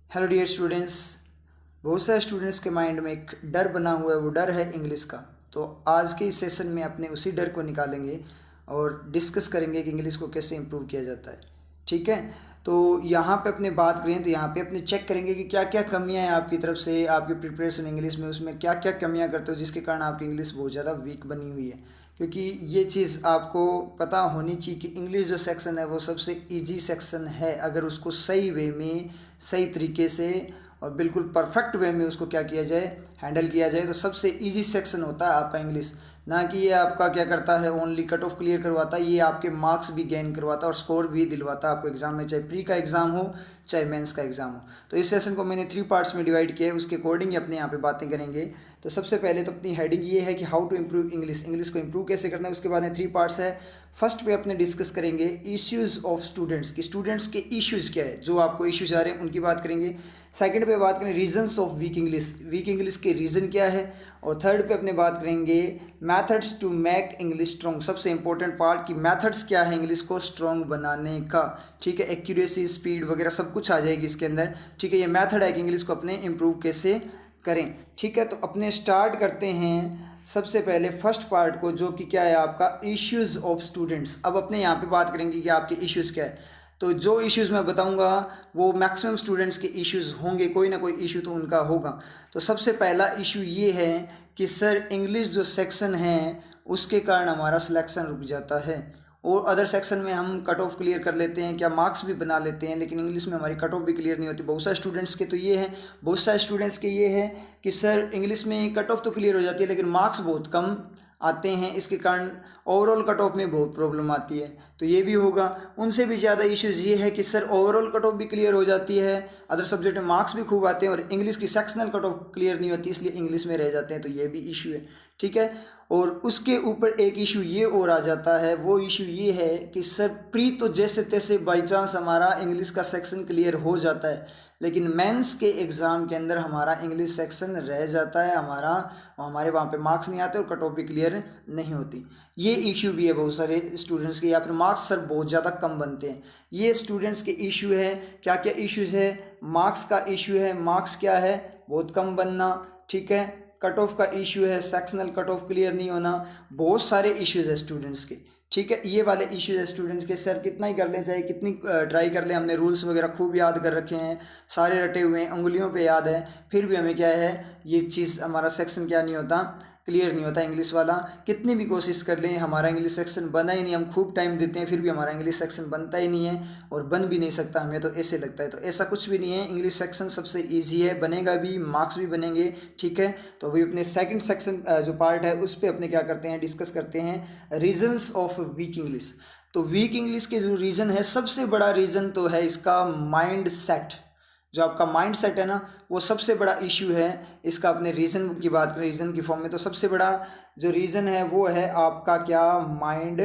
Hello dear students. बहुत सारे students के माइंड में एक डर बना हुआ है, वो डर है इंग्लिश का। तो आज के इस सेशन में अपने उसी डर को निकालेंगे और डिस्कस करेंगे कि इंग्लिश को कैसे इम्प्रूव किया जाता है। ठीक है, तो यहाँ पे अपने बात करें तो यहाँ पे अपने चेक करेंगे कि क्या क्या कमियाँ हैं आपकी तरफ से, आपकी प्रिपरेशन इंग्लिश में, उसमें क्या क्या कमियाँ करते हो जिसके कारण आपकी इंग्लिश बहुत ज़्यादा वीक बनी हुई है। क्योंकि ये चीज़ आपको पता होनी चाहिए कि इंग्लिश जो सेक्शन है वो सबसे इजी सेक्शन है। अगर उसको सही वे में, सही तरीके से और बिल्कुल परफेक्ट वे में उसको क्या किया जाए, हैंडल किया जाए, तो सबसे इजी सेक्शन होता है आपका इंग्लिश। ना कि ये आपका क्या करता है, ओनली कट ऑफ क्लियर करवाता है, ये आपके मार्क्स भी गेन करवाता है और स्कोर भी दिलवाता है आपको एग्जाम में, चाहे प्री का एग्जाम हो चाहे मेंस का एग्जाम हो। तो इस सेशन को मैंने 3 पार्ट्स में डिवाइड किया है, उसके अकॉर्डिंग अपने यहाँ पे बातें करेंगे। तो सबसे पहले तो अपनी हेडिंग ये है कि how to improve English, English को इम्प्रूव कैसे करना है। उसके बाद में 3 पार्ट्स है। फर्स्ट पे अपने डिस्कस करेंगे इश्यूज़ ऑफ स्टूडेंट्स की, स्टूडेंट्स के इश्यूज़ क्या है, जो आपको इश्यूज आ रहे हैं उनकी बात करेंगे। सेकंड पे बात करें reasons of weak English, weak English के रीज़न क्या है। और थर्ड पे अपने बात करेंगे methods to make English strong, सबसे इंपॉर्टेंट पार्ट कि मेथड्स क्या है इंग्लिश को स्ट्रॉन्ग बनाने का। ठीक है, एक्यूरेसी, स्पीड वगैरह सब कुछ आ जाएगी इसके अंदर। ठीक है, ये मेथड है कि इंग्लिश को अपने इम्प्रूव कैसे करें। ठीक है, तो अपने स्टार्ट करते हैं सबसे पहले फर्स्ट पार्ट को, जो कि क्या है आपका इश्यूज़ ऑफ स्टूडेंट्स। अब अपने यहाँ पे बात करेंगे कि आपके इश्यूज़ क्या है। तो जो इश्यूज़ मैं बताऊंगा वो मैक्सिमम स्टूडेंट्स के इश्यूज़ होंगे, कोई ना कोई इशू तो उनका होगा। तो सबसे पहला इशू ये है कि सर इंग्लिश जो सेक्शन है उसके कारण हमारा सिलेक्शन रुक जाता है। और अदर सेक्शन में हम कट ऑफ क्लियर कर लेते हैं, क्या मार्क्स भी बना लेते हैं, लेकिन इंग्लिश में हमारी कट ऑफ भी क्लियर नहीं होती। बहुत सारे स्टूडेंट्स के तो ये है, बहुत सारे स्टूडेंट्स के ये है कि सर इंग्लिश में कट ऑफ तो क्लियर हो जाती है लेकिन मार्क्स बहुत कम आते हैं, इसके कारण ओवरऑल कट ऑफ में बहुत प्रॉब्लम आती है। तो ये भी होगा। उनसे भी ज़्यादा इश्यूज़ ये है कि सर ओवरऑल कट ऑफ भी क्लियर हो जाती है, अदर सब्जेक्ट में मार्क्स भी खूब आते हैं, और इंग्लिश की सेक्शनल कट ऑफ क्लियर नहीं होती, इसलिए इंग्लिश में रह जाते हैं। तो ये भी इशू है। ठीक है, और उसके ऊपर एक इशू ये और आ जाता है, वो इशू ये है कि सर प्री तो जैसे तैसे बाई चांस हमारा इंग्लिश का सेक्शन क्लियर हो जाता है, लेकिन मेंस के एग्ज़ाम के अंदर हमारा इंग्लिश सेक्शन रह जाता है, हमारे वहाँ पे मार्क्स नहीं आते और कट ऑफ भी क्लियर नहीं होती। ये इशू भी है बहुत सारे स्टूडेंट्स के, या फिर मार्क्स सर बहुत ज़्यादा कम बनते हैं। ये स्टूडेंट्स के इशू है। क्या क्या इश्यूज़ है? मार्क्स का इशू है, मार्क्स क्या है, बहुत कम बनना। ठीक है, कट ऑफ का इशू है, सेक्शनल कट ऑफ क्लियर नहीं होना, बहुत सारे इश्यूज है स्टूडेंट्स के। ठीक है, ये वाले इश्यूज है स्टूडेंट्स के। सर कितना ही कर लें, चाहे कितनी ट्राई कर लें, हमने रूल्स वगैरह खूब याद कर रखे हैं, सारे रटे हुए हैं, उंगलियों पे याद है, फिर भी हमें क्या है, ये चीज़ हमारा सेक्शन क्या नहीं होता, क्लियर नहीं होता इंग्लिश वाला। कितनी भी कोशिश कर लें हमारा इंग्लिश सेक्शन बना ही नहीं, हम खूब टाइम देते हैं फिर भी हमारा इंग्लिश सेक्शन बनता ही नहीं है, और बन भी नहीं सकता, हमें तो ऐसे लगता है। तो ऐसा कुछ भी नहीं है, इंग्लिश सेक्शन सबसे ईजी है, बनेगा भी, मार्क्स भी बनेंगे। ठीक है, तो अभी अपने सेकंड सेक्शन जो पार्ट है उस पर अपने क्या करते हैं, डिस्कस करते हैं रीजंस ऑफ वीक इंग्लिश। तो वीक इंग्लिश के जो रीज़न है, सबसे बड़ा रीज़न तो है इसका माइंड सेट। जो आपका माइंड सेट है ना, वो सबसे बड़ा इशू है इसका। अपने रीज़न की बात करें, रीज़न की फॉर्म में, तो सबसे बड़ा जो रीज़न है वो है आपका क्या, माइंड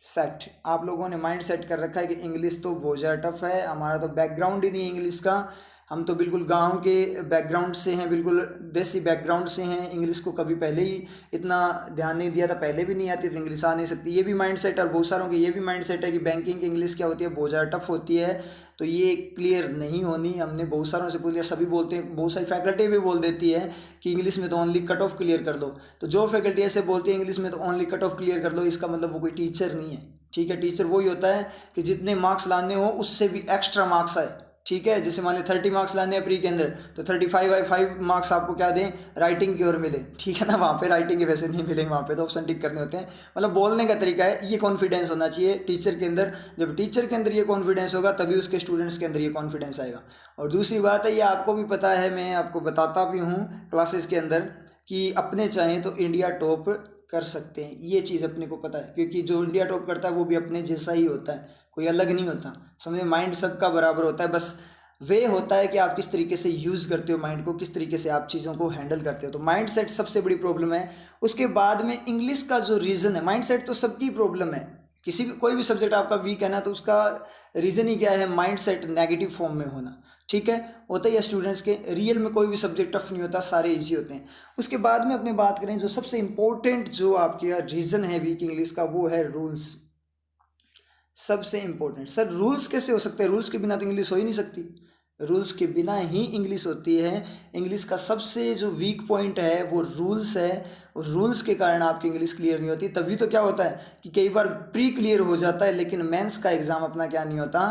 सेट। आप लोगों ने माइंड सेट कर रखा है कि इंग्लिश तो बहुत ज़्यादा टफ है, हमारा तो बैकग्राउंड ही नहीं है इंग्लिश का, हम तो बिल्कुल गांव के बैकग्राउंड से हैं, बिल्कुल देसी बैकग्राउंड से हैं, इंग्लिश को कभी पहले ही इतना ध्यान नहीं दिया था, पहले भी नहीं आती तो इंग्लिश आ नहीं सकती। ये भी माइंड सेट है, और बहुत सारों के ये भी माइंड सेट है कि बैंकिंग की इंग्लिश क्या होती है, बहुत ज़्यादा टफ होती है, तो ये क्लियर नहीं होनी। हमने बहुत सारों से पूछ लिया, सभी बोलते हैं, बहुत सारी फैकल्टी भी बोल देती है कि इंग्लिश में तो ओनली कट ऑफ क्लियर कर लो। तो जो फैकल्टी ऐसे बोलती है इंग्लिश में तो ओनली कट ऑफ क्लियर कर लो, इसका मतलब वो कोई टीचर नहीं है। ठीक है, टीचर वही होता है कि जितने मार्क्स लाने हो उससे भी एक्स्ट्रा मार्क्स आए। ठीक है, जैसे मान ली 30 मार्क्स लाने हैं प्री के अंदर, तो 35 मार्क्स आपको क्या दें, राइटिंग की ओर मिले। ठीक है ना, वहाँ पे राइटिंग के वैसे नहीं मिलेंगे, वहाँ पे तो ऑप्शन टिक करने होते हैं। मतलब बोलने का तरीका है, ये कॉन्फिडेंस होना चाहिए टीचर के अंदर। जब टीचर के अंदर ये कॉन्फिडेंस होगा तभी उसके स्टूडेंट्स के अंदर ये कॉन्फिडेंस आएगा। और दूसरी बात है, ये आपको भी पता है, मैं आपको बताता भी हूँ क्लासेस के अंदर, कि अपने चाहें तो इंडिया टॉप कर सकते हैं। ये चीज़ अपने को पता है, क्योंकि जो इंडिया टॉप करता है वो भी अपने जैसा ही होता है, कोई अलग नहीं होता। समझे, माइंड सबका बराबर होता है, बस वे होता है कि आप किस तरीके से यूज़ करते हो माइंड को, किस तरीके से आप चीज़ों को हैंडल करते हो। तो माइंड सेट सबसे बड़ी प्रॉब्लम है। उसके बाद में इंग्लिश का जो रीज़न है, माइंड सेट तो सबकी प्रॉब्लम है, किसी भी कोई भी सब्जेक्ट आपका वीक है ना, तो उसका रीज़न ही क्या है, माइंड सेट नेगेटिव फॉर्म में होना। ठीक है, होता ही है स्टूडेंट्स के, रियल में कोई भी सब्जेक्ट टफ नहीं होता, सारे इजी होते हैं। उसके बाद में अपने बात करें, जो सबसे इंपॉर्टेंट जो आपके रीज़न है वीक इंग्लिश का, वो है रूल्स। सबसे इंपॉर्टेंट, सर रूल्स कैसे हो सकते हैं, रूल्स के बिना तो इंग्लिश हो ही नहीं सकती। रूल्स के बिना ही इंग्लिश होती है। इंग्लिश का सबसे जो वीक पॉइंट है वो रूल्स है, और रूल्स के कारण आपकी इंग्लिश क्लियर नहीं होती। तभी तो क्या होता है कि कई बार प्री क्लियर हो जाता है, लेकिन मेंस का एग्ज़ाम अपना क्या नहीं होता,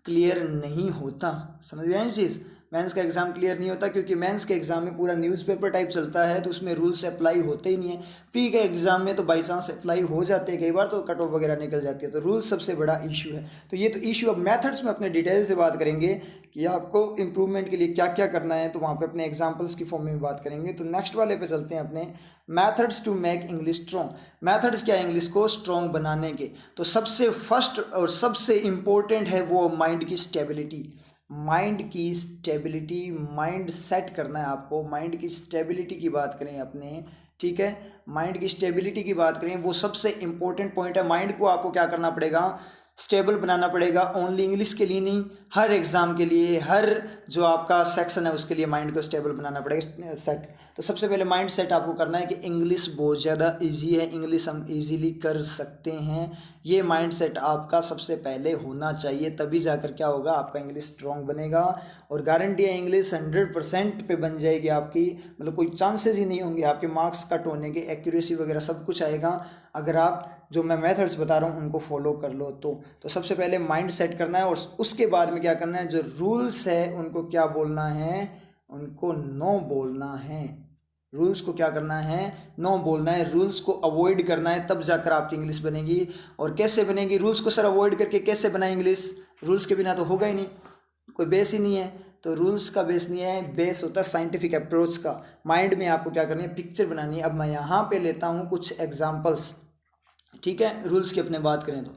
क्लियर नहीं होता। समझ गए ना चीज़? मेंस का एग्ज़ाम क्लियर नहीं होता क्योंकि मेंस के एग्ज़ाम में पूरा न्यूज़पेपर टाइप चलता है, तो उसमें रूल्स अप्लाई होते ही नहीं है। प्री के एग्ज़ाम में तो बाई चांस अप्लाई हो जाते हैं, कई बार तो कट ऑफ वगैरह निकल जाती है, तो रूल्स सबसे बड़ा इशू है। तो ये तो इशू, अब मेथड्स में अपने डिटेल से बात करेंगे कि आपको इंप्रूवमेंट के लिए क्या क्या करना है, तो वहाँ पे अपने एग्जांपल्स की फॉर्म में बात करेंगे। तो नेक्स्ट वाले पे चलते हैं अपने methods to make English strong. Methods क्या है इंग्लिश को स्ट्रॉन्ग बनाने के? तो सबसे फर्स्ट और सबसे इम्पोर्टेंट है वो माइंड की स्टेबिलिटी। माइंड की स्टेबिलिटी, माइंड सेट करना है आपको। माइंड की स्टेबिलिटी की बात करें अपने, ठीक है, माइंड की स्टेबिलिटी की बात करें, वो सबसे इंपॉर्टेंट पॉइंट है। माइंड को आपको क्या करना पड़ेगा, स्टेबल बनाना पड़ेगा। ओनली इंग्लिश के लिए नहीं, हर एग्ज़ाम के लिए, हर जो आपका सेक्शन है उसके लिए माइंड को स्टेबल बनाना पड़ेगा, सेट। तो सबसे पहले माइंड सेट आपको करना है कि इंग्लिश बहुत ज़्यादा इजी है, इंग्लिश हम इजीली कर सकते हैं। ये माइंड सेट आपका सबसे पहले होना चाहिए, तभी जाकर क्या होगा, आपका इंग्लिश स्ट्रॉन्ग बनेगा। और गारंटी है इंग्लिश 100% पे बन जाएगी आपकी, मतलब कोई चांसेस ही नहीं होंगे आपके मार्क्स कट होने के। एक्यूरेसी वगैरह सब कुछ आएगा अगर आप जो मैं मेथड्स बता रहा हूँ उनको फॉलो कर लो। तो सबसे पहले माइंड सेट करना है, और उसके बाद में क्या करना है, जो रूल्स है उनको क्या बोलना है, उनको नो बोलना है। रूल्स को क्या करना है, नो बोलना है, रूल्स को अवॉइड करना है, तब जाकर आपकी इंग्लिश बनेगी। और कैसे बनेगी, रूल्स को सर अवॉइड करके कैसे बनाए इंग्लिश? रूल्स के बिना तो होगा ही नहीं, कोई बेस ही नहीं है। तो रूल्स का बेस नहीं है, बेस होता है साइंटिफिक अप्रोच का। माइंड में आपको क्या करनी है, पिक्चर बनानी है। अब मैं यहाँ पे लेता हूँ कुछ एग्जाम्पल्स, ठीक है, रूल्स की अपने बात करें तो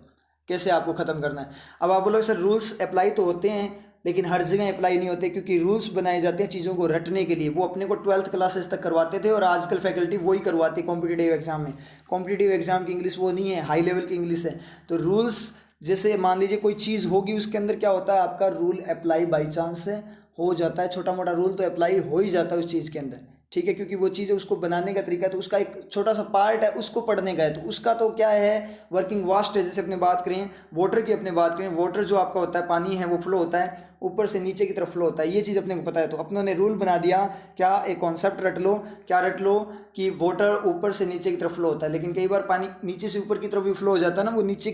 कैसे आपको ख़त्म करना है। अब आप बोलोगे सर रूल्स अप्लाई तो होते हैं लेकिन हर जगह अप्लाई नहीं होते, क्योंकि रूल्स बनाए जाते हैं चीज़ों को रटने के लिए। वो अपने को 12th क्लासेस तक करवाते थे और आजकल फैकल्टी वही करवाती है कॉम्पिटिटिव एग्जाम में। कॉम्पिटिटिव एग्जाम की इंग्लिश वो नहीं है, हाई लेवल की इंग्लिश है। तो रूल्स, जैसे मान लीजिए कोई चीज़ होगी, उसके अंदर क्या होता है, आपका रूल अप्लाई बाई चांस से हो जाता है। छोटा मोटा रूल तो अप्लाई हो ही जाता है उस चीज़ के अंदर, ठीक है, क्योंकि वो चीज़ है, उसको बनाने का तरीका है, तो उसका एक छोटा सा पार्ट है, उसको पढ़ने का है। तो उसका तो क्या है, वर्किंग वास्ट है। जैसे अपने बात करें वाटर की, अपने बात करें वाटर जो आपका होता है, पानी है, वो फ्लो होता है ऊपर से नीचे की तरफ फ्लो होता है, ये चीज़ अपने को पता है। तो अपनों ने रूल बना दिया, क्या एक कॉन्सेप्ट रट लो, क्या रट लो कि वाटर ऊपर से नीचे की तरफ फ्लो होता है। लेकिन कई बार पानी नीचे से ऊपर की तरफ भी फ्लो हो जाता है ना, वो नीचे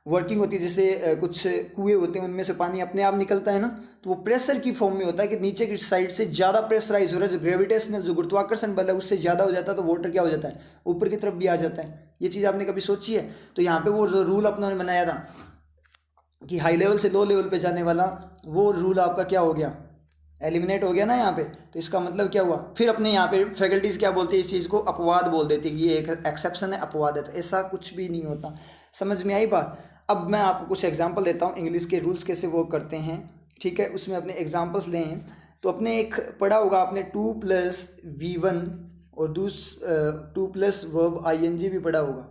वर्किंग होती है। जैसे कुछ कुएं होते हैं, उनमें से पानी अपने आप निकलता है ना, तो वो प्रेशर की फॉर्म में होता है कि नीचे की साइड से ज़्यादा प्रेशराइज हो रहा है, जो ग्रेविटेशनल, जो गुरुत्वाकर्षण बल है उससे ज़्यादा हो जाता है, तो वाटर क्या हो जाता है, ऊपर की तरफ भी आ जाता है। ये चीज़ आपने कभी सोची है? तो यहाँ पे वो जो रूल अपनों ने बनाया था कि हाई लेवल से लो लेवल पे जाने वाला, वो रूल आपका क्या हो गया, एलिमिनेट हो गया ना यहाँ पे। तो इसका मतलब क्या हुआ, फिर अपने यहाँ पे फैकल्टीज क्या बोलती है, इस चीज़ को अपवाद बोल देती है, ये एक एक्सेप्शन है, अपवाद है। तो ऐसा कुछ भी नहीं होता। समझ में आई बात? अब मैं आपको कुछ एग्जांपल देता हूँ इंग्लिश के रूल्स कैसे वर्क करते हैं, ठीक है, उसमें अपने एग्जांपल्स लें। तो अपने एक पढ़ा होगा आपने 2+V1 और 2+ वर्ब ING भी पढ़ा होगा,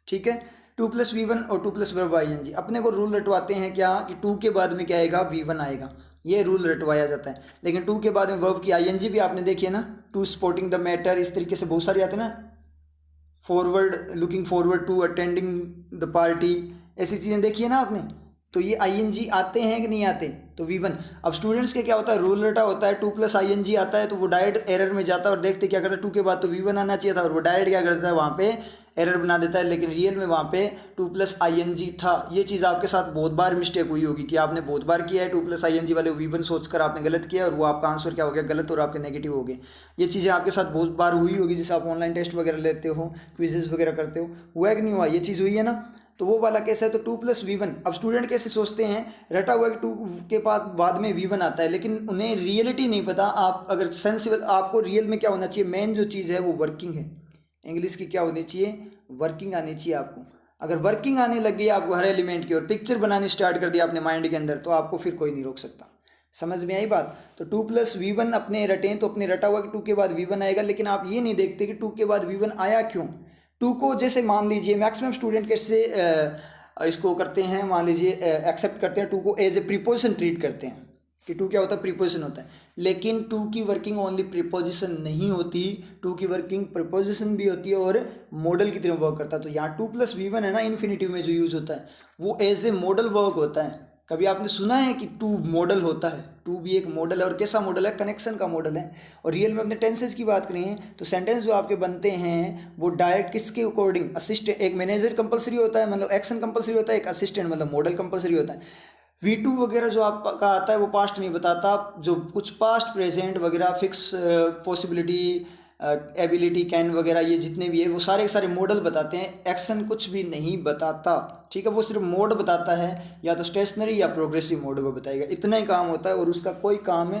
ठीक है। 2+V1 और 2+ वर्ब ING, अपने को रूल रटवाते हैं क्या कि 2 के बाद में क्या आएगा, V1 आएगा, ये रूल रटवाया जाता है। लेकिन 2 के बाद में वर्ब की ING भी आपने देखी है ना, टू स्पोर्टिंग द मैटर, इस तरीके से बहुत सारे आते हैं ना, forward, looking forward to, attending the party, ऐसी चीज़ें देखी है ना आपने। तो ये ING आते हैं कि नहीं आते, तो V1। अब स्टूडेंट्स के क्या होता है, रूल रटा होता है, 2+ING आता है, तो वो डायरेक्ट एरर में जाता है और देखते क्या करता है, 2 के बाद तो V1 आना चाहिए था, और वो डायरेक्ट क्या करता है, वहाँ पे एरर बना देता है। लेकिन रियल में वहाँ पे 2+ING था। ये चीज़ आपके साथ बहुत बार मिस्टेक हुई होगी कि आपने बहुत बार किया है 2+ING वाले V1 सोचकर आपने गलत किया, और वो आपका आंसर क्या हो गया, गलत, और आपके नेगेटिव हो गए। ये चीज़ें आपके साथ बहुत बार हुई होगी, जैसे आप ऑनलाइन टेस्ट वगैरह लेते हो, क्विजेज वगैरह करते हो, हुआ है कि नहीं हुआ, ये चीज़ हुई है ना। तो वो वाला कैसा है, तो 2+V1। अब स्टूडेंट कैसे सोचते हैं, रटा हुआ कि 2 के बाद में V1 आता है, लेकिन उन्हें रियलिटी नहीं पता। आप अगर सेंसिबल, आपको रियल में क्या होना चाहिए, मेन जो चीज़ है वो वर्किंग है। इंग्लिश की क्या होनी चाहिए, वर्किंग आनी चाहिए आपको। अगर वर्किंग आने लग गई आपको हर एलिमेंट की, और पिक्चर बनानी स्टार्ट कर दिया अपने माइंड के अंदर, तो आपको फिर कोई नहीं रोक सकता। समझ में आई बात? तो 2+V1 अपने रटें, तो अपने रटा हुआ कि 2 के बाद V1 आएगा, लेकिन आप ये नहीं देखते कि 2 के बाद V1 आया क्यों। 2 को जैसे मान लीजिए मैक्सिमम स्टूडेंट कैसे इसको करते हैं, मान लीजिए एक्सेप्ट करते हैं 2 को एज ए प्रीपोजिशन ट्रीट करते हैं कि 2 क्या होता है, प्रीपोजिशन होता है। लेकिन 2 की वर्किंग ओनली प्रीपोजिशन नहीं होती, 2 की वर्किंग प्रीपोजिशन भी होती है और मॉडल की तरह वर्क करता है। तो यहाँ 2+V1 है ना, इन्फिनिटिव में जो यूज होता है, वो एज ए मॉडल वर्क होता है। कभी आपने सुना है कि टू मॉडल होता है? टू भी एक मॉडल है, और कैसा मॉडल है? कनेक्शन का मॉडल है। और रियल में अपने टेंसेज की बात करें तो सेंटेंस जो आपके बनते हैं वो डायरेक्ट किसके अकॉर्डिंग? असिस्टेंट, एक मैनेजर कंपलसरी होता है, मतलब एक्शन कंपलसरी होता है, एक असिस्टेंट मतलब मॉडल कंपलसरी होता है। V2 वगैरह जो आपका आता है वो पास्ट नहीं बताता, जो कुछ पास्ट प्रेजेंट वगैरह फिक्स पॉसिबिलिटी एबिलिटी कैन वगैरह ये जितने भी है वो सारे के सारे मॉडल बताते हैं, एक्शन कुछ भी नहीं बताता। ठीक है, वो सिर्फ मोड बताता है, या तो स्टेशनरी या प्रोग्रेसिव मोड को बताएगा, इतना ही काम होता है और उसका कोई काम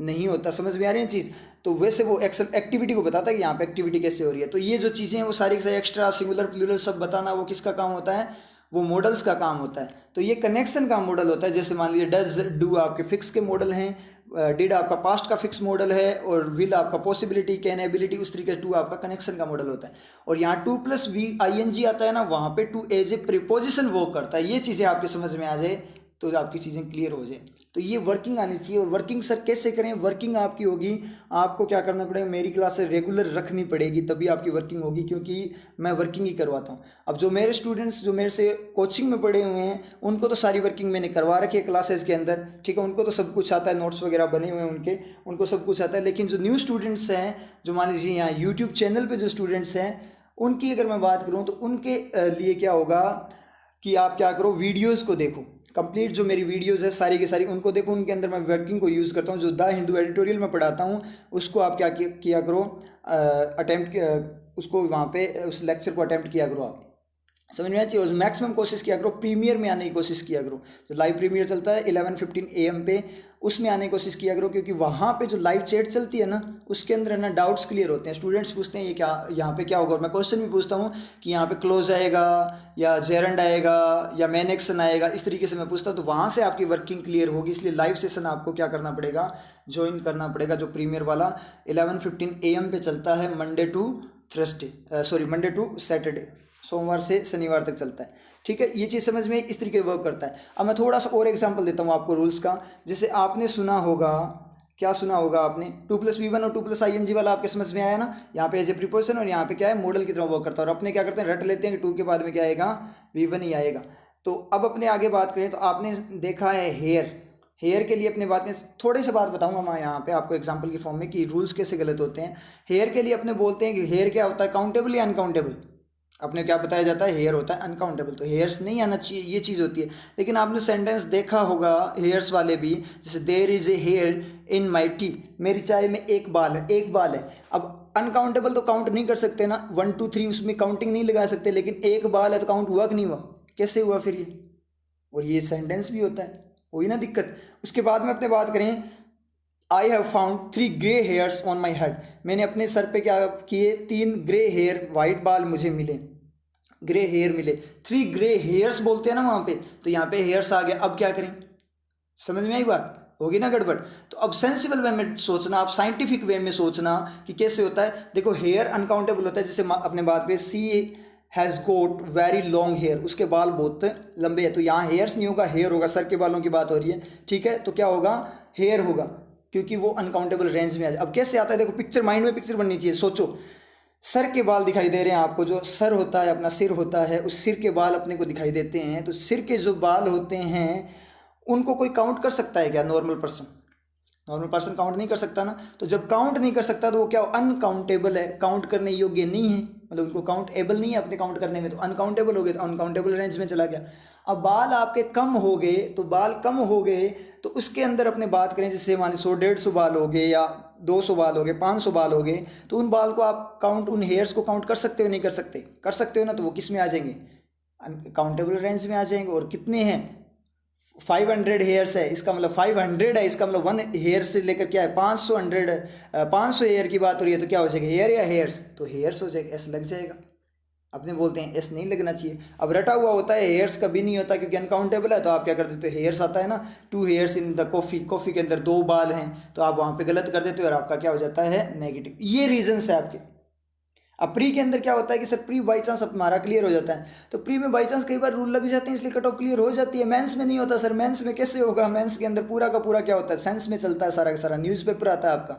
नहीं होता। समझ में आ रही है चीज़? तो वैसे वो एक्शन एक्टिविटी को बताता है कि यहाँ पे एक्टिविटी कैसे हो रही है। तो ये जो चीज़ें हैं वो सारी की सारी एक्स्ट्रा सिंगुलर प्लूरल सब बताना वो किसका काम होता है? वो मॉडल्स का काम होता है। तो ये कनेक्शन का मॉडल होता है। जैसे मान लीजिए डज डू आपके फिक्स के मॉडल हैं, डिड आपका पास्ट का फिक्स मॉडल है, और विल आपका पॉसिबिलिटी कैन एबिलिटी, उस तरीके से टू आपका कनेक्शन का मॉडल होता है। और यहाँ to plus V I N G आता है ना, वहाँ पे to as a preposition work करता है। ये चीज़ें आपकी समझ में आ जाए तो आपकी चीज़ें क्लियर हो जाए। तो ये वर्किंग आनी चाहिए। और वर्किंग सर कैसे करें? वर्किंग आपकी होगी, आपको क्या करना पड़ेगा? मेरी क्लासेस रेगुलर रखनी पड़ेगी, तभी आपकी वर्किंग होगी, क्योंकि मैं वर्किंग ही करवाता हूँ। अब जो मेरे स्टूडेंट्स जो मेरे से कोचिंग में पढ़े हुए हैं उनको तो सारी वर्किंग मैंने करवा रखी है क्लासेस के अंदर। ठीक है, उनको तो सब कुछ आता है, नोट्स वगैरह बने हुए हैं उनके, उनको सब कुछ आता है। लेकिन जो न्यू स्टूडेंट्स हैं, जो मान लीजिए यहाँ यूट्यूब चैनल पर जो स्टूडेंट्स हैं, उनकी अगर मैं बात करूँ तो उनके लिए क्या होगा कि आप क्या करो, वीडियोज़ को देखो कंप्लीट। जो मेरी वीडियोस है सारी की सारी उनको देखो, उनके अंदर मैं वर्किंग को यूज़ करता हूँ। जो द हिंदू एडिटोरियल में पढ़ाता हूँ उसको आप क्या किया करो, अटेम्प्ट उसको वहाँ पे उस लेक्चर को अटेम्प्ट किया करो। आप समझ में चाहिए, और मैक्सिमम कोशिश किया करो प्रीमियर में आने की कोशिश किया करो। जो लाइव प्रीमियर चलता है 11:15 AM पे, उसमें आने की कोशिश किया करो, क्योंकि वहाँ पे जो लाइव चैट चलती है ना उसके अंदर है ना डाउट्स क्लियर होते हैं। स्टूडेंट्स पूछते हैं ये क्या, यहाँ पे क्या होगा, और मैं क्वेश्चन भी पूछता हूँ कि यहाँ पे क्लोज आएगा या जेरंड आएगा या मेन एक्शन आएगा, इस तरीके से मैं पूछता हूँ। तो वहाँ से आपकी वर्किंग क्लियर होगी। इसलिए लाइव सेशन आपको क्या करना पड़ेगा, ज्वाइन करना पड़ेगा। जो प्रीमियर वाला 11:15 AM पे चलता है, मंडे टू सैटरडे, सोमवार से शनिवार तक चलता है। ठीक है, ये चीज़ समझ में इस तरीके वर्क करता है। अब मैं थोड़ा सा और एग्जांपल देता हूँ आपको रूल्स का। जैसे आपने सुना होगा, क्या सुना होगा आपने, 2+V1 और 2+ING वाला आपके समझ में आया ना? यहाँ पे एज ए प्रीपोजिशन और यहाँ पे क्या है, मॉडल की तरह वर्क करता है। और अपने क्या करते हैं, रट लेते हैं कि टू के बाद में क्या आएगा, V1 ही आएगा। तो अब अपने आगे बात करें तो आपने देखा है हेयर के लिए अपने बात में थोड़े से बात बताऊंगा मैं यहाँ पे आपको एग्जांपल की फॉर्म में कि रूल्स कैसे गलत होते हैं। हेयर के लिए अपने बोलते हैं कि हेयर क्या होता है, काउंटेबल या अनकाउंटेबल। अपने क्या बताया जाता है, हेयर होता है अनकाउंटेबल, तो हेयर्स नहीं आना चाहिए, ये चीज़ होती है। लेकिन आपने सेंटेंस देखा होगा हेयर्स वाले भी, जैसे there is a hair in my tea, मेरी चाय में एक बाल है, एक बाल है। अब अनकाउंटेबल तो काउंट नहीं कर सकते ना, 1 2 3 उसमें काउंटिंग नहीं लगा सकते, लेकिन एक बाल है तो काउंट हुआ कि नहीं हुआ? कैसे हुआ फिर ये? और ये सेंटेंस भी होता है, वही ना दिक्कत। उसके बाद में अपने बात करें, I have found 3 grey hairs on my head, मैंने अपने सर पे क्या किए, 3 ग्रे हेयर वाइट बाल मुझे मिले, ग्रे हेयर मिले। 3 ग्रे हेयर्स बोलते हैं ना वहाँ पे, तो यहाँ पे हेयर्स आ गया। अब क्या करें? समझ में आई बात? होगी ना गड़बड़? तो अब सेंसिबल वे में सोचना, आप साइंटिफिक वे में सोचना कि कैसे होता है। देखो हेयर अनकाउंटेबल होता है, जैसे अपने बात करें she has got very long hair, उसके बाल बहुत लंबे हैं, तो यहाँ हेयर्स नहीं होगा, हेयर होगा, सर के बालों की बात हो रही है। ठीक है, तो क्या होगा, हेयर होगा, क्योंकि वो अनकाउंटेबल रेंज में आ जाए। अब कैसे आता है, देखो पिक्चर माइंड में पिक्चर बननी चाहिए। सोचो सर के बाल दिखाई दे रहे हैं आपको, जो सर होता है अपना सिर होता है, उस सिर के बाल अपने को दिखाई देते हैं। तो सिर के जो बाल होते हैं उनको कोई काउंट कर सकता है क्या? नॉर्मल पर्सन काउंट नहीं कर सकता ना। तो जब काउंट नहीं कर सकता तो वो क्या, अनकाउंटेबल है, काउंट करने योग्य नहीं है, मतलब उनको काउंट एबल नहीं है अपने काउंट करने में, तो अनकाउंटेबल हो गए, तो अनकाउंटेबल रेंज में चला गया। अब बाल आपके कम हो गए, तो बाल कम हो गए तो उसके अंदर अपने बात करें, जैसे मान लीजिए 100 150 बाल हो गए, या 200 बाल हो गए, 500 बाल हो गए, तो उन बाल को आप काउंट, उन हेयर्स को काउंट कर सकते हो नहीं कर सकते? कर सकते हो ना, तो वो किस में आ जाएंगे, अनकाउंटेबल रेंज में आ जाएंगे। और कितने हैं, 500 हेयर्स है, इसका मतलब 500 है, इसका मतलब 1 हेयर से लेकर क्या है 500 हेयर की बात हो रही है, तो क्या हो जाएगा, हेयर या हेयर्स? तो हेयर्स हो जाएगा, एस लग जाएगा। अपने बोलते हैं एस नहीं लगना चाहिए। अब रटा हुआ होता है, हेयर्स कभी नहीं होता, क्योंकि अनकाउंटेबल है, तो आप क्या कर देते हो, हेयर्स आता है ना, 2 hairs in the coffee, coffee के अंदर 2 बाल हैं, तो आप वहाँ पे गलत कर देते हो और आपका क्या हो जाता है, नेगेटिव। ये रीजंस है आपके। अब प्री के अंदर क्या होता है कि सर प्री बाई चांस हमारा क्लियर हो जाता है, तो प्री में बाई चांस कई बार रूल लग जाते हैं, इसलिए कट ऑफ क्लियर हो जाती है। मेंस में नहीं होता सर, मेंस में कैसे होगा, मेंस के अंदर पूरा का पूरा क्या होता है, सेंस में चलता है, सारा का सारा न्यूज़पेपर आता है आपका।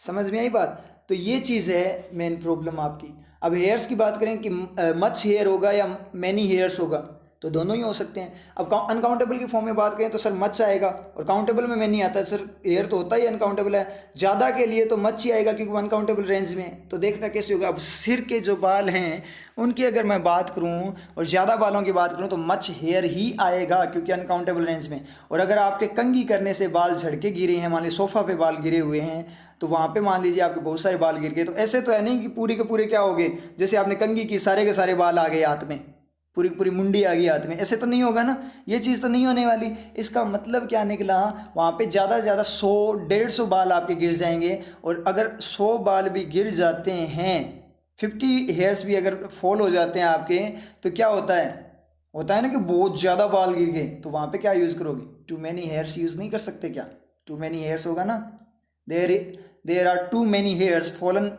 समझ में आई बात? तो ये चीज़ है मेन प्रॉब्लम आपकी। अब हेयर्स की बात करें कि मच हेयर होगा या मैनी हेयर्स होगा, तो दोनों ही हो सकते हैं। अब अनकाउंटेबल की फॉर्म में बात करें तो सर मच आएगा, और काउंटेबल में नहीं आता सर, एयर तो होता ही अनकाउंटेबल है, ज़्यादा के लिए तो मच ही आएगा क्योंकि वो अनकाउंटेबल रेंज में है। तो देखना कैसे होगा। अब सिर के जो बाल हैं उनकी अगर मैं बात करूं और ज़्यादा बालों की बात करूं तो मच हेयर ही आएगा क्योंकि अनकाउंटेबल रेंज में। और अगर आपके कंघी करने से बाल झड़के गिरे हैं, मान लीजिए सोफ़ा पे बाल गिरे हुए हैं, तो वहाँ पे मान लीजिए आपके बहुत सारे बाल गिर गए, तो ऐसे तो है नहीं कि पूरे के पूरे क्या हो गए, जैसे आपने कंघी की सारे के सारे बाल आ गए हाथ में, पूरी पूरी मुंडी आ गई हाथ में, ऐसे तो नहीं होगा ना, ये चीज़ तो नहीं होने वाली। इसका मतलब क्या निकला, वहाँ पे ज़्यादा से ज़्यादा 100-150 बाल आपके गिर जाएंगे। और अगर 100 बाल भी गिर जाते हैं, 50 हेयर्स भी अगर फॉल हो जाते हैं आपके, तो क्या होता है ना कि बहुत ज़्यादा बाल गिर गए, तो वहाँ पे क्या यूज़ करोगे, टू मैनी हेयर्स यूज़ नहीं कर सकते क्या, टू मैनी हेयर्स होगा ना, there are too many hairs fallen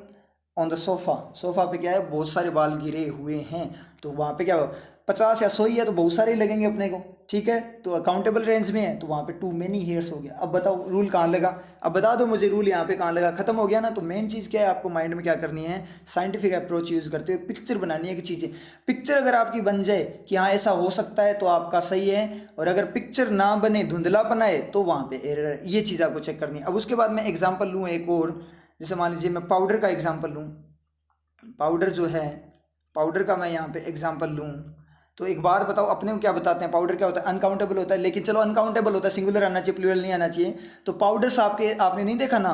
on the sofa पे क्या है, बहुत सारे बाल गिरे हुए हैं, तो वहाँ पे क्या हो, 50 या 100 ही है तो बहुत सारे ही लगेंगे अपने को, ठीक है। तो अकाउंटेबल रेंज में है तो वहाँ पे टू मेनी हेयर्स हो गया। अब बताओ रूल कहाँ लगा, अब बता दो मुझे रूल यहाँ पे कहाँ लगा, खत्म हो गया ना। तो मेन चीज़ क्या है, आपको माइंड में क्या करनी है, साइंटिफिक अप्रोच यूज़ करते हुए पिक्चर बनानी है कि चीज़ें, पिक्चर अगर आपकी बन जाए कि हाँ ऐसा हो सकता है तो आपका सही है, और अगर पिक्चर ना बने, धुंधलापन आए, तो वहाँ पे एरर, ये चीज़ आपको चेक करनी है। अब उसके बाद मैं एग्जाम्पल लूँ एक और, जैसे मान लीजिए मैं पाउडर का एग्जाम्पल लूँ, पाउडर जो है, पाउडर का मैं यहाँ पे एग्जांपल लूँ, तो एक बार बताओ अपने को क्या बताते हैं, पाउडर क्या होता है, अनकाउंटेबल होता है, लेकिन चलो अनकाउंटेबल होता है, सिंगुलर आना चाहिए, प्लूरल नहीं आना चाहिए। तो पाउडर्स आपने नहीं देखा ना,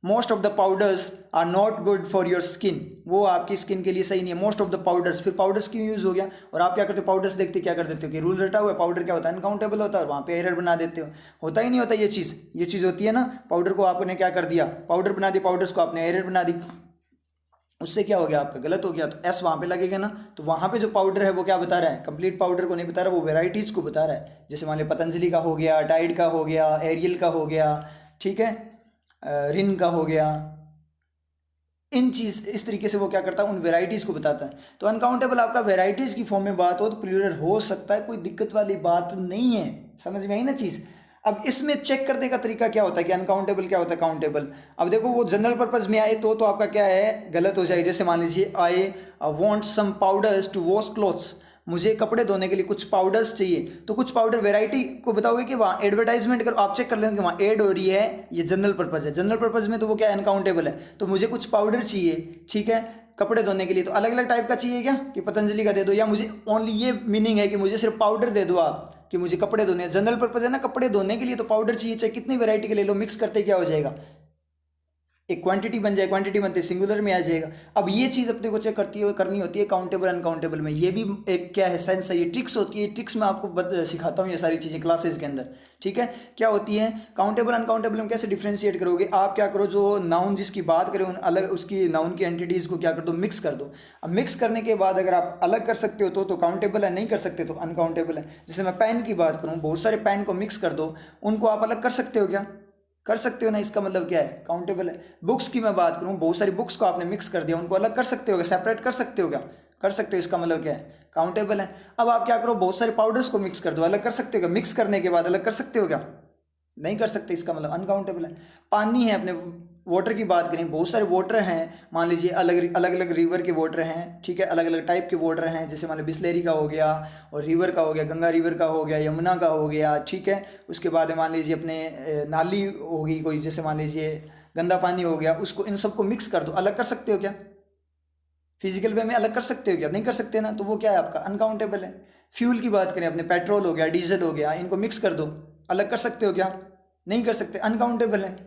most of the powders are not good for your skin, वो आपकी स्किन के लिए सही नहीं है, मोस्ट ऑफ द पाउडर्स, फिर पाउडर्स क्यों यूज़ हो गया, और आप क्या करते हो, पाउडर्स देखते क्या कर देते हो कि रूल रटा हुआ है, पाउडर क्या होता है, अनकाउंटेबल होता है, और वहाँ पे एरर बना देते हो, होता ही नहीं होता ये चीज़ होती है ना, पाउडर को आपने क्या कर दिया, पाउडर बना दी, पाउडर्स को आपने एरर बना दी, उससे क्या हो गया, आपका गलत हो गया, तो एस वहाँ पे लगेगा ना। तो वहाँ पे जो पाउडर है वो क्या बता रहा है, कंप्लीट पाउडर को नहीं बता रहा, वो वेराइटीज़ को बता रहा है, जैसे मान लीजिए पतंजलि का हो गया, टाइड का हो गया, एरियल का हो गया, ठीक है, रिन का हो गया, इन चीज़ इस तरीके से वो क्या करता है, उन वेराइटीज़ को बताता है। तो अनकाउंटेबल आपका वेराइटीज़ की फॉर्म में बात हो तो प्लूरल हो सकता है, कोई दिक्कत वाली बात नहीं है, समझ में आई ना चीज़। अब इसमें चेक करने का तरीका क्या होता है कि अनकाउंटेबल क्या होता है, काउंटेबल। अब देखो वो जनरल पर्पज में आए तो आपका क्या है, गलत हो जाएगा। जैसे मान लीजिए I want some powders to wash clothes, मुझे कपड़े धोने के लिए कुछ पाउडर्स चाहिए, तो कुछ पाउडर वेराइटी को बताओगे कि वहाँ एडवर्टाइजमेंट करो, आप चेक कर लेंगे कि वहाँ एड हो रही है, ये जनरल पर्पज है, जनरल पर्पज में तो वो क्या अनकाउंटेबल है। तो मुझे कुछ पाउडर चाहिए, ठीक है, कपड़े धोने के लिए, तो अलग अलग टाइप का चाहिए क्या, कि पतंजलि का दे दो, या मुझे ओनली ये मीनिंग है कि मुझे सिर्फ पाउडर दे दो आप, कि मुझे कपड़े धोने, जनरल पर्पज है ना, कपड़े धोने के लिए तो पाउडर चाहिए, चाहे कितनी वैरायटी के ले लो, मिक्स करते क्या हो जाएगा, एक क्वांटिटी बन जाए, क्वांटिटी बनते सिंगुलर में आ जाएगा। अब ये चीज़ अपने को चेक करनी होती है काउंटेबल अनकाउंटेबल में, ये भी एक क्या है सेंस है, ये ट्रिक्स होती है, ट्रिक्स मैं आपको सिखाता हूँ ये सारी चीज़ें क्लासेज के अंदर, ठीक है। क्या होती है काउंटेबल अनकाउंटेबल में, कैसे डिफ्रेंशिएट करोगे आप, क्या करो, जो नाउन जिसकी बात करें उन अलग उसकी नाउन की एंटिटीज़ को क्या कर दो, मिक्स कर दो। अब मिक्स करने के बाद अगर आप अलग कर सकते हो तो काउंटेबल है, नहीं कर सकते तो अनकाउंटेबल है। जैसे मैं पेन की बात करूँ, बहुत सारे पेन को मिक्स कर दो, उनको आप अलग कर सकते हो क्या, कर सकते हो ना, इसका मतलब क्या है, काउंटेबल है। बुक्स की मैं बात करूँ, बहुत सारी बुक्स को आपने मिक्स कर दिया, उनको अलग कर सकते हो क्या, सेपरेट कर सकते हो क्या, कर सकते हो, इसका मतलब क्या है, काउंटेबल है। अब आप क्या करो, बहुत सारे पाउडर्स को मिक्स कर दो, अलग कर सकते हो क्या, मिक्स करने के बाद अलग कर सकते हो क्या, नहीं कर सकते, इसका मतलब अनकाउंटेबल है। पानी है, अपने वाटर की बात करें, बहुत सारे वाटर हैं, मान लीजिए अलग अलग रिवर के वाटर हैं, ठीक है, अलग अलग टाइप के वाटर हैं, जैसे मान लीजिए बिस्लेरी का हो गया, और रिवर का हो गया, गंगा रिवर का हो गया, यमुना का हो गया, ठीक है। उसके बाद मान लीजिए अपने नाली होगी कोई, जैसे मान लीजिए गंदा पानी हो गया, उसको इन सबको मिक्स कर दो, अलग कर सकते हो क्या, फिजिकल वे में अलग कर सकते हो क्या, नहीं कर सकते ना, तो वो क्या है आपका अनकाउंटेबल है। फ्यूल की बात करें, अपने पेट्रोल हो गया, डीजल हो गया, इनको मिक्स कर दो, अलग कर सकते हो क्या, नहीं कर सकते, अनकाउंटेबल है।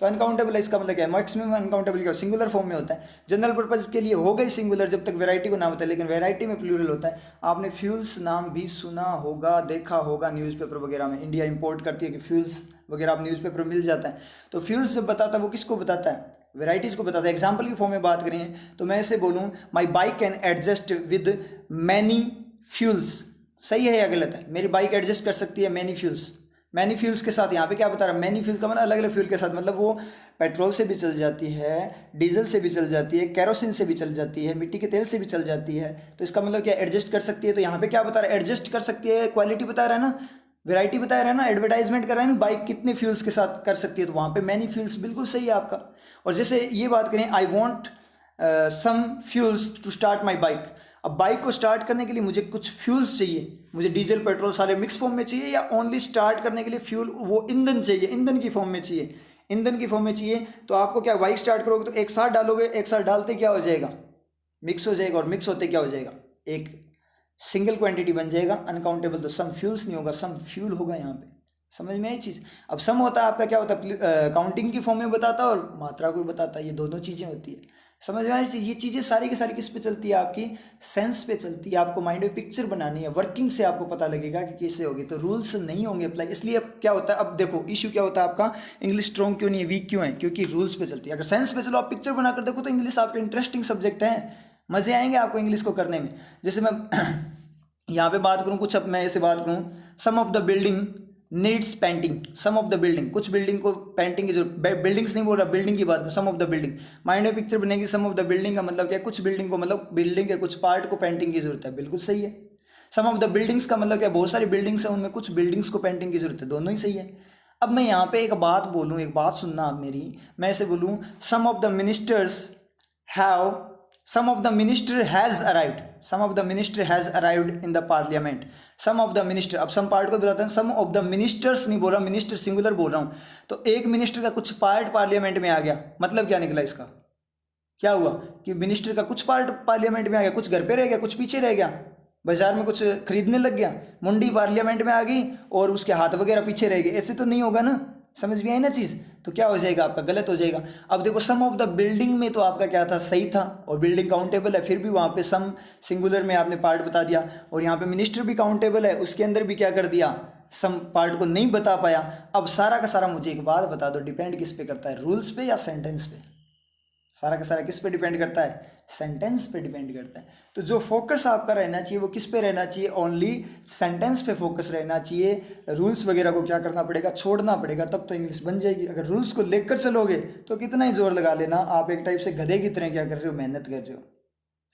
तो अनकाउंटेबल है, इसका मतलब क्या है, मैक्सिमम अनकाउंटेबल क्या, सिंगुलर फॉर्म में होता है। जनरल पर्पज के लिए हो गई सिंगुलर जब तक वैरायटी को ना बताए, लेकिन वैरायटी में प्लूरल होता है। आपने फ्यूल्स नाम भी सुना होगा, देखा होगा न्यूज़पेपर वगैरह में, इंडिया इंपोर्ट करती है कि फ्यूल्स वगैरह आप न्यूज़पेपर में मिल जाता है। तो फ्यूल्स जब बताता है वो किसको बताता है, वेराइटीज़ को बताता है। एग्जाम्पल की फॉर्म में बात करें तो मैं ऐसे बोलूँ, my bike can adjust with many fuels, सही है या गलत है, मेरी बाइक एडजस्ट कर सकती है मैनी फ्यूल्स, मैनी फ्यूल्स के साथ। यहाँ पे क्या बता रहा है, मैनी फ्यूल का मतलब अलग अलग फ्यूल के साथ, मतलब वो पेट्रोल से भी चल जाती है, डीजल से भी चल जाती है, केरोसिन से भी चल जाती है, मिट्टी के तेल से भी चल जाती है। तो इसका मतलब क्या, एडजस्ट कर सकती है। तो यहाँ पे क्या बता रहा है, एडजस्ट कर सकती है, क्वालिटी बता रहा है ना, वैरायटी बता रहा है ना, एडवर्टाइजमेंट कर रहा है ना, बाइक कितने फ्यूल्स के साथ कर सकती है, तो वहाँ पे मैनी फ्यूल्स बिल्कुल सही है आपका। और जैसे ये बात करें, I want some fuels to start my bike, अब बाइक को स्टार्ट करने के लिए मुझे कुछ फ्यूल्स चाहिए, मुझे डीजल पेट्रोल सारे मिक्स फॉर्म में चाहिए या ओनली स्टार्ट करने के लिए फ्यूल वो ईंधन चाहिए, ईंधन की फॉर्म में चाहिए, ईंधन की फॉर्म में चाहिए। तो आपको क्या, बाइक स्टार्ट करोगे तो एक साथ डालोगे, एक साथ डालते क्या हो जाएगा, मिक्स हो जाएगा, और मिक्स होते क्या हो जाएगा, एक सिंगल क्वांटिटी बन जाएगा, अनकाउंटेबल। तो सम फ्यूल्स नहीं होगा, सम फ्यूल होगा यहाँ पे। समझ में आई चीज़। अब सम होता है आपका क्या होता है, काउंटिंग की फॉर्म में बताता है और मात्रा को भी बताता है, ये दोनों चीज़ें होती है। समझ में आ रही चीज़। ये चीज़ें सारी की सारी किस पे चलती है, आपकी सेंस पे चलती है। आपको माइंड में पिक्चर बनानी है, वर्किंग से आपको पता लगेगा कि कैसे होगी। तो रूल्स नहीं होंगे अप्लाई, इसलिए अब क्या होता है, अब देखो इशू क्या होता है आपका, इंग्लिश स्ट्रॉन्ग क्यों नहीं है, वीक क्यों है, क्योंकि रूल्स पे चलती है। अगर सेंस पे चलो, आप पिक्चर बनाकर देखो तो इंग्लिश आपका इंटरेस्टिंग सब्जेक्ट है, मज़े आएंगे आपको इंग्लिश को करने में। जैसे मैं यहाँ पे बात करूँ कुछ, अब मैं ऐसे बात करूँ, some of the building needs painting, some of the building, कुछ बिल्डिंग को पेंटिंग की जरूरत, बिल्डिंग्स नहीं बोल रहा, बिल्डिंग की बात करूँ, some of the building, mind में पिक्चर बनेगी। सम ऑफ द बिल्डिंग का मतलब क्या है, कुछ बिल्डिंग को, मतलब बिल्डिंग के कुछ पार्ट को पेंटिंग की जरूरत है, बिल्कुल सही है। सम ऑफ द बिल्डिंग्स का मतलब क्या, बहुत सारी बिल्डिंग्स हैं, उनमें कुछ बिल्डिंग्स को पेंटिंग की जरूरत है, दोनों ही सही है। अब मैं यहाँ पे एक बात बोलूँ, एक बात सुनना आप मेरी, मैं ऐसे बोलूँ, some of the ministers have, some of the minister has arrived, some of the minister has arrived in the parliament, some of the minister, अब सम पार्ट को बताते हैं, some of the ministers नहीं बोल रहा, मिनिस्टर सिंगुलर बोल रहा हूँ। तो एक मिनिस्टर का कुछ पार्ट पार्लियामेंट में आ गया, मतलब क्या निकला इसका, क्या हुआ कि मिनिस्टर का कुछ पार्ट पार्लियामेंट में आ गया, कुछ घर पे रह गया, कुछ पीछे रह गया, बाजार में कुछ खरीदने लग गया, मुंडी पार्लियामेंट में आ गई और उसके हाथ वगैरह पीछे रह गए, ऐसे तो नहीं होगा ना। समझ में आई ना चीज़। तो क्या हो जाएगा आपका, गलत हो जाएगा। अब देखो सम ऑफ द बिल्डिंग में तो आपका क्या था, सही था, और बिल्डिंग काउंटेबल है, फिर भी वहाँ पे सम सिंगुलर में आपने पार्ट बता दिया, और यहाँ पे मिनिस्टर भी काउंटेबल है, उसके अंदर भी क्या कर दिया, सम पार्ट को नहीं बता पाया। अब सारा का सारा मुझे एक बात बता दो, डिपेंड किस पे करता है, रूल्स पे या सेंटेंस पे। सारा का सारा किस पे डिपेंड करता है, सेंटेंस पे डिपेंड करता है। तो जो फोकस आपका रहना चाहिए वो किस पे रहना चाहिए, ओनली सेंटेंस पे फोकस रहना चाहिए। रूल्स वगैरह को क्या करना पड़ेगा, छोड़ना पड़ेगा, तब तो इंग्लिश बन जाएगी। अगर रूल्स को लेकर चलोगे तो कितना ही जोर लगा लेना, आप एक टाइप से गधे की तरह क्या कर रहे हो, मेहनत कर रहे हो।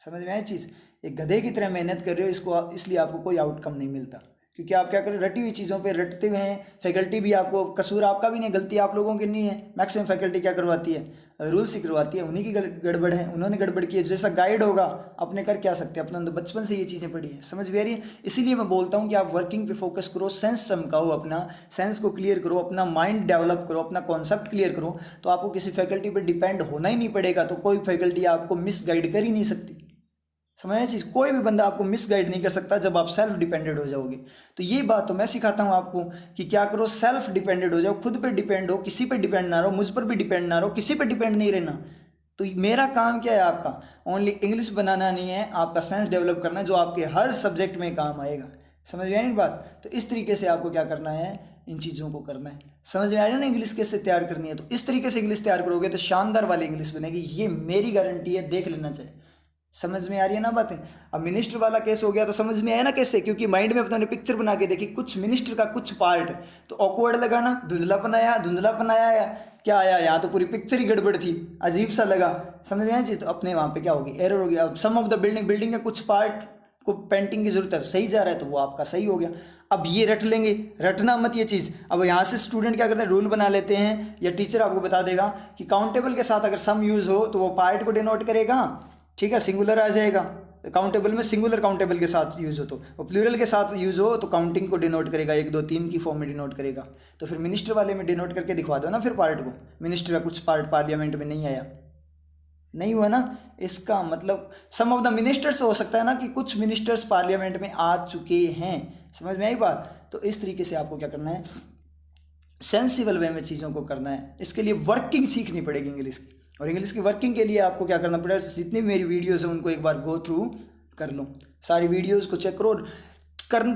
समझ में आई चीज़। एक गधे की तरह मेहनत कर रहे हो, इसको इसलिए आपको कोई आउटकम नहीं मिलता, क्योंकि आप क्या करें, रटी हुई चीज़ों पे रटते हुए हैं। फैकल्टी भी आपको, कसूर आपका भी नहीं, गलती आप लोगों की नहीं है। मैक्सिमम फैकल्टी क्या करवाती है, रूल्स ही करवाती है, उन्हीं की गड़बड़ है, उन्होंने गड़बड़ की है। जैसा गाइड होगा अपने कर क्या सकते हैं, अपने तो बचपन से ये चीज़ें पढ़ी है। समझ में आ रही है। इसीलिए मैं बोलता हूँ कि आप वर्किंग पे फोकस करो, सेंस चमकाओ, अपना सेंस को क्लियर करो, अपना माइंड डेवलप करो, अपना कॉन्सेप्ट क्लियर करो, तो आपको किसी फैकल्टी पर डिपेंड होना ही नहीं पड़ेगा। तो कोई फैकल्टी आपको मिस गाइड कर ही नहीं सकती। समझ चीज़, कोई भी बंदा आपको मिस गाइड नहीं कर सकता जब आप सेल्फ डिपेंडेंट हो जाओगे। तो ये बात तो मैं सिखाता हूँ आपको कि क्या करो, सेल्फ डिपेंडेंट हो जाओ, खुद पे डिपेंड हो, किसी पे डिपेंड ना रहो, मुझ पर भी डिपेंड ना रहो, किसी पे डिपेंड नहीं रहना। तो मेरा काम क्या है, आपका ओनली इंग्लिश बनाना नहीं है, आपका सेंस डेवलप करना है, जो आपके हर सब्जेक्ट में काम आएगा। समझ में आई नहीं बात। तो इस तरीके से आपको क्या करना है, इन चीज़ों को करना है। समझ में आ रही है ना, इंग्लिश कैसे तैयार करनी है। तो इस तरीके से इंग्लिश तैयार करोगे तो शानदार वाली इंग्लिश बनेगी, ये मेरी गारंटी है, देख लेना चाहिए। समझ में आ रही है ना बातें। अब मिनिस्टर वाला केस हो गया तो समझ में आया ना कैसे, क्योंकि माइंड में अपने पिक्चर बना के देखी, कुछ मिनिस्टर का कुछ पार्ट, तो ऑकवर्ड लगा ना, धुंधलापन आया, धुंधलापन आया या क्या आया, यहाँ तो पूरी पिक्चर ही गड़बड़ थी, अजीब सा लगा। समझ में आया चीज़। तो अपने वहाँ पे क्या होगी, एरर हो गया। अब सम ऑफ द बिल्डिंग, बिल्डिंग के कुछ पार्ट को पेंटिंग की जरूरत है, सही जा रहा है तो वो आपका सही हो गया। अब ये रट लेंगे, रटना मत ये चीज़। अब यहाँ से स्टूडेंट क्या करते हैं, रूल बना लेते हैं, या टीचर आपको बता देगा कि काउंटेबल के साथ अगर सम यूज़ हो तो वो पार्ट को डिनोट करेगा, ठीक है, सिंगुलर आ जाएगा। काउंटेबल में सिंगुलर काउंटेबल के साथ यूज़ हो तो, और प्लूरल के साथ यूज़ हो तो काउंटिंग को डिनोट करेगा, 1 2 3 की फॉर्म में डिनोट करेगा। तो फिर मिनिस्टर वाले में डिनोट करके दिखवा दो ना फिर पार्ट को, मिनिस्टर का कुछ पार्ट पार्लियामेंट में नहीं आया, नहीं हुआ ना। इसका मतलब सम ऑफ द मिनिस्टर्स हो सकता है ना, कि कुछ मिनिस्टर्स पार्लियामेंट में आ चुके हैं। समझ में आई बात। तो इस तरीके से आपको क्या करना है, सेंसिबल वे में चीज़ों को करना है। इसके लिए वर्किंग सीखनी पड़ेगी इंग्लिश की, और इंग्लिश की वर्किंग के लिए आपको क्या करना पड़ेगा, जितनी भी मेरी वीडियोज़ हैं उनको एक बार गो थ्रू कर लो, सारी वीडियोज़ को चेक करो।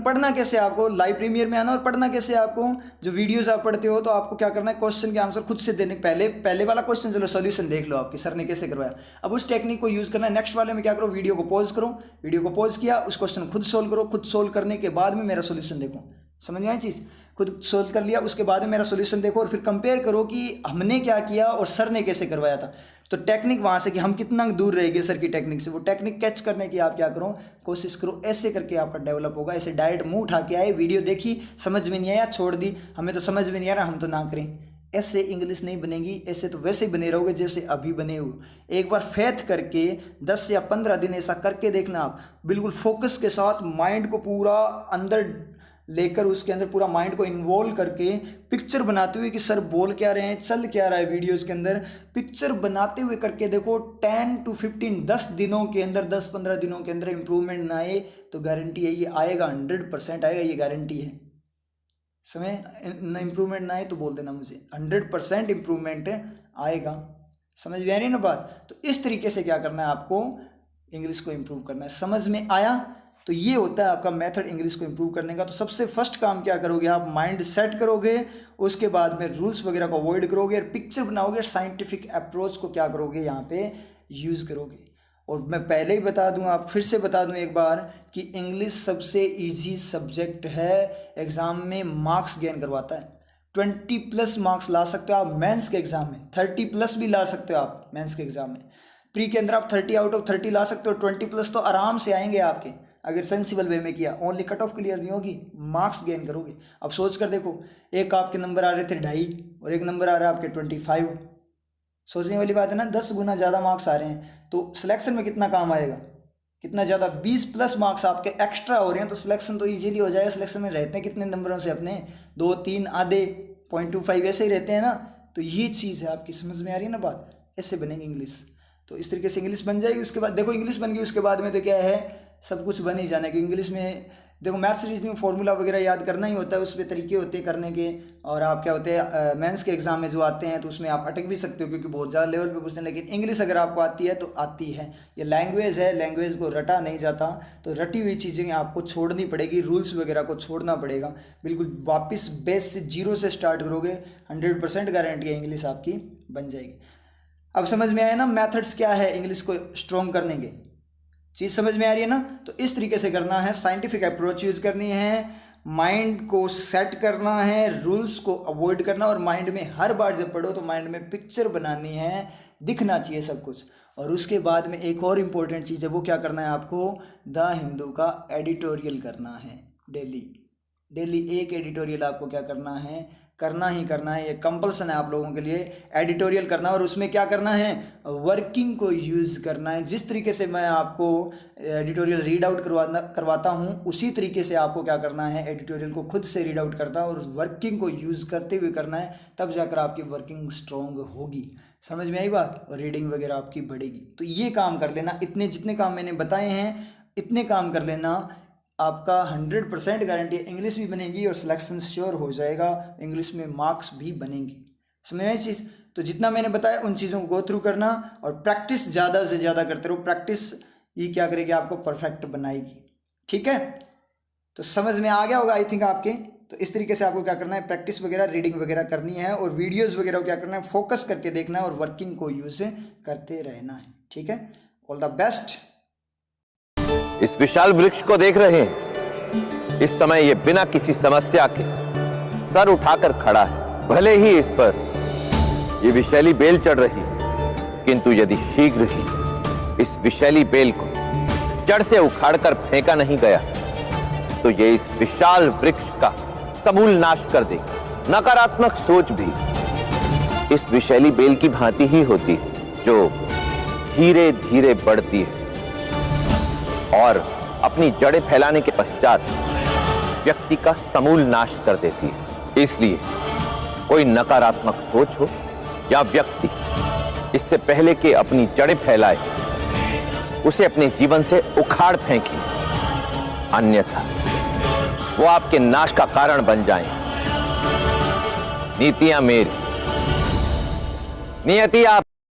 पढ़ना कैसे, आपको लाइव प्रीमियर में आना, और पढ़ना कैसे आपको, जो वीडियोस आप पढ़ते हो तो आपको क्या करना है, क्वेश्चन के आंसर खुद से देने। पहले वाला क्वेश्चन चलो सॉल्यूशन देख लो आपके सर ने कैसे करवाया, अब उस टेक्निक को यूज़ करना है। नेक्स्ट वाले में क्या करो, वीडियो को पॉज करो, वीडियो को पॉज किया, उस क्वेश्चन खुद सोल्व करो, खुद सोल्व करने के बाद में मेरा सोल्यूशन देखो। समझ में आई चीज़। खुद सोल्व कर लिया, उसके बाद में मेरा सोल्यूशन देखो, और फिर कंपेयर करो कि हमने क्या किया और सर ने कैसे करवाया था। तो टेक्निक वहाँ से कि हम कितना दूर रह गए सर की टेक्निक से, वो टेक्निक कैच करने की आप क्या करो, कोशिश करो। ऐसे करके आपका डेवलप होगा। ऐसे डायरेक्ट मुंह उठा के आए, वीडियो देखी, समझ में नहीं आया, छोड़ दी, हमें तो समझ में नहीं आ रहा, हम तो ना करें, ऐसे इंग्लिश नहीं बनेगी, ऐसे तो वैसे ही बने रहोगे जैसे अभी बने हो। एक बार फेथ करके 10 या 15 दिन ऐसा करके देखना आप, बिल्कुल फोकस के साथ माइंड को पूरा अंदर लेकर, उसके अंदर पूरा माइंड को इन्वॉल्व करके पिक्चर बनाते हुए कि सर बोल क्या रहे हैं, चल क्या रहा है वीडियोस के अंदर, पिक्चर बनाते हुए करके देखो 10 to 15 10 दिनों के अंदर, 10-15 दिनों के अंदर इंप्रूवमेंट ना आए तो गारंटी है ये आएगा, 100% आएगा, ये गारंटी है। समय न इम्प्रूवमेंट ना आए तो बोल देना मुझे, 100% इम्प्रूवमेंट आएगा। समझ में आ रही है ना बात? तो इस तरीके से क्या करना है आपको, इंग्लिश को इम्प्रूव करना है। समझ में आया? तो ये होता है आपका मेथड इंग्लिश को इम्प्रूव करने का। तो सबसे फर्स्ट काम क्या करोगे आप, माइंड सेट करोगे, उसके बाद में रूल्स वगैरह को अवॉइड करोगे, पिक्चर बनाओगे, साइंटिफिक अप्रोच को क्या करोगे यहाँ पे यूज़ करोगे। और मैं पहले ही बता दूं, आप फिर से बता दूं एक बार कि इंग्लिश सबसे इजी सब्जेक्ट है, एग्ज़ाम में मार्क्स गेन करवाता है। 20+ मार्क्स ला सकते हो आप मेंस के एग्ज़ाम में, 30+ भी ला सकते हो आप मेंस के एग्ज़ाम में। प्री के अंदर आप 30 आउट ऑफ 30 ला सकते हो, 20+ तो आराम से आएंगे आपके, अगर सेंसिबल वे में किया। ओनली कट ऑफ क्लियर नहीं होगी, मार्क्स गेन करोगे। अब सोच कर देखो, एक आपके नंबर आ रहे थे 2.5 और एक नंबर आ रहा है आपके 25। सोचने वाली बात है ना, 10 गुना ज़्यादा मार्क्स आ रहे हैं तो सिलेक्शन में कितना काम आएगा, कितना ज़्यादा, 20+ मार्क्स आपके एक्स्ट्रा हो रहे हैं तो सिलेक्शन तो इजीली हो जाएगा। सिलेक्शन में रहते हैं कितने नंबरों से अपने, 2, 3 आधे, 0.25 ऐसे ही रहते हैं ना। तो ये चीज़ है आपकी, समझ में आ रही है ना बात? ऐसे बनेगी इंग्लिश। तो इस तरीके से इंग्लिश बन जाएगी। उसके बाद देखो इंग्लिश बन गई, उसके बाद में तो क्या है, सब कुछ बन ही जाना है। कि इंग्लिश में देखो मैथ्स रीजनिंग फॉर्मूला वगैरह याद करना ही होता है, उस पर तरीके होते हैं करने के। और आप क्या होते हैं मेंस के एग्जाम में जो आते हैं तो उसमें आप अटक भी सकते हो क्योंकि बहुत ज़्यादा लेवल पे पूछते हैं। लेकिन इंग्लिश अगर आपको आती है तो आती है, ये लैंग्वेज है, लैंग्वेज को रटा नहीं जाता। तो रटी हुई चीज़ें आपको छोड़नी पड़ेगी, रूल्स वगैरह को छोड़ना पड़ेगा। बिल्कुल वापस बेस से, जीरो से स्टार्ट करोगे, 100% गारंटी है इंग्लिश आपकी बन जाएगी। अब समझ में आया ना मैथड्स क्या है इंग्लिश को स्ट्रॉन्ग करने के, चीज़ समझ में आ रही है ना? तो इस तरीके से करना है, साइंटिफिक अप्रोच यूज़ करनी है, माइंड को सेट करना है, रूल्स को अवॉइड करना, और माइंड में हर बार जब पढ़ो तो माइंड में पिक्चर बनानी है, दिखना चाहिए सब कुछ। और उसके बाद में एक और इम्पोर्टेंट चीज़ है, वो क्या करना है आपको, द हिंदू का एडिटोरियल करना है डेली। डेली एक एडिटोरियल आपको क्या करना है, करना ही करना है, ये कंपल्सन है आप लोगों के लिए एडिटोरियल करना। और उसमें क्या करना है, वर्किंग को यूज़ करना है। जिस तरीके से मैं आपको एडिटोरियल रीड आउट करवाता हूँ, उसी तरीके से आपको क्या करना है, एडिटोरियल को खुद से रीड आउट करता है और वर्किंग को यूज़ करते हुए करना है, तब जाकर आपकी वर्किंग स्ट्रॉन्ग होगी। समझ में आई बात? और रीडिंग वगैरह आपकी बढ़ेगी। तो ये काम कर लेना, इतने जितने काम मैंने बताए हैं इतने काम कर लेना, आपका 100% गारंटी है इंग्लिश भी बनेगी और सिलेक्शन श्योर हो जाएगा, इंग्लिश में मार्क्स भी बनेंगे। समझ में आई चीज़? तो जितना मैंने बताया उन चीज़ों को गो थ्रू करना और प्रैक्टिस ज़्यादा से ज़्यादा करते रहो। प्रैक्टिस ये क्या करेगी, आपको परफेक्ट बनाएगी। ठीक है? तो समझ में आ गया होगा आई थिंक आपके। तो इस तरीके से आपको क्या करना है, प्रैक्टिस वगैरह, रीडिंग वगैरह करनी है, और वीडियोज़ वगैरह को क्या करना है, फोकस करके देखना है और वर्किंग को यूज़ करते रहना है। ठीक है? All the best. इस विशाल वृक्ष को देख रहे हैं, इस समय ये बिना किसी समस्या के सर उठाकर खड़ा है। भले ही इस पर ये विशैली बेल चढ़ रही, किंतु यदि शीघ्र ही इस विशैली बेल को जड़ से उखाड़कर फेंका नहीं गया तो ये इस विशाल वृक्ष का समूल नाश कर देगी। नकारात्मक सोच भी इस विशैली बेल की भांति ही होती है, जो धीरे धीरे बढ़ती है और अपनी जड़ें फैलाने के पश्चात व्यक्ति का समूल नाश कर देती है। इसलिए कोई नकारात्मक सोच हो या व्यक्ति, इससे पहले कि अपनी जड़ें फैलाए, उसे अपने जीवन से उखाड़ फेंकी, अन्यथा वो आपके नाश का कारण बन जाएं। नीतियां मेरी, नियति आप